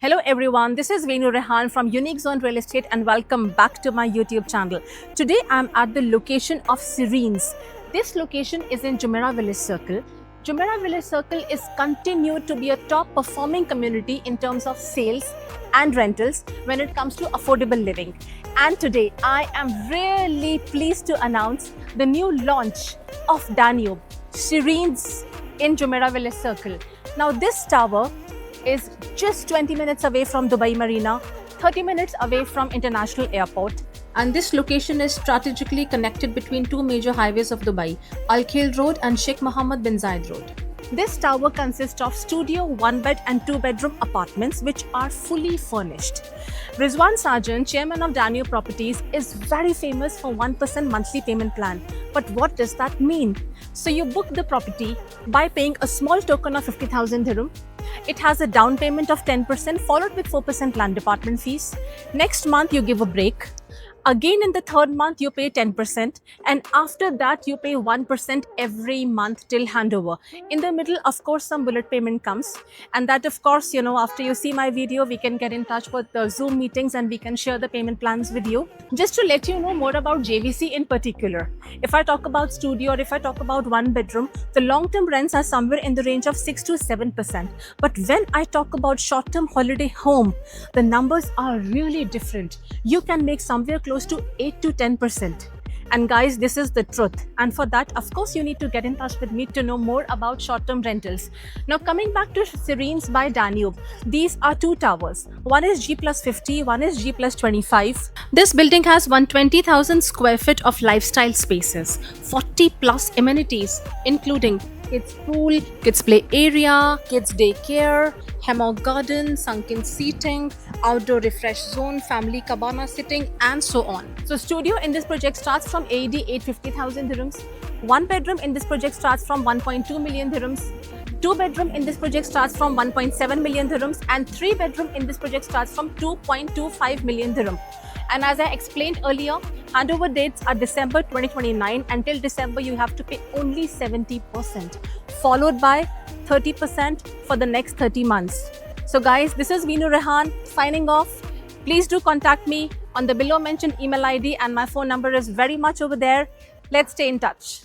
Hello everyone, this is Venu Rehan from Unique Zone Real Estate and welcome back to my YouTube channel. Today I'm at the location of Serenes. This location is in Jumeirah Village Circle. Jumeirah Village Circle is continued to be a top performing community in terms of sales and rentals when it comes to affordable living. And today I am really pleased to announce the new launch of Danube, Serenes in Jumeirah Village Circle. Now this tower is just 20 minutes away from Dubai Marina, 30 minutes away from International Airport. And this location is strategically connected between two major highways of Dubai, Al Khail Road and Sheikh Mohammed bin Zayed Road. This tower consists of studio, one bed and two bedroom apartments which are fully furnished. Rizwan Sarjan, chairman of Danube Properties, is very famous for 1% monthly payment plan. But what does that mean? So you book the property by paying a small token of 50,000 dirham. It has a down payment of 10% followed with 4% land department fees. Next month you give a break. Again in the third month you pay 10% and after that you pay 1% every month till handover. In the middle of course some bullet payment comes, and that of course after you see my video we can get in touch with the Zoom meetings and we can share the payment plans with you. Just to let you know more about JVC in particular, if I talk about studio or if I talk about one bedroom, the long-term rents are somewhere in the range of 6 to 7%. But when I talk about short-term holiday home, the numbers are really different. You can make somewhere close to 8 to 10%. And guys, this is the truth. And for that, of course, you need to get in touch with me to know more about short-term rentals. Now, coming back to Serenes by Danube, these are two towers. One is G+50, one is G+25. This building has 120,000 square feet of lifestyle spaces, 40 plus amenities, including kids pool, kids play area, kids daycare, hammock garden, sunken seating, outdoor refresh zone, family cabana sitting, and so on. So studio in this project starts from AED 850,000 dirhams. One bedroom in this project starts from 1.2 million dirhams. Two bedroom in this project starts from 1.7 million dirhams, and three bedroom in this project starts from 2.25 million dirham. And as I explained earlier, handover dates are December 2029. Until December, you have to pay only 70%, followed by 30% for the next 30 months. So guys, this is Venu Rehan signing off. Please do contact me on the below mentioned email ID and my phone number is very much over there. Let's stay in touch.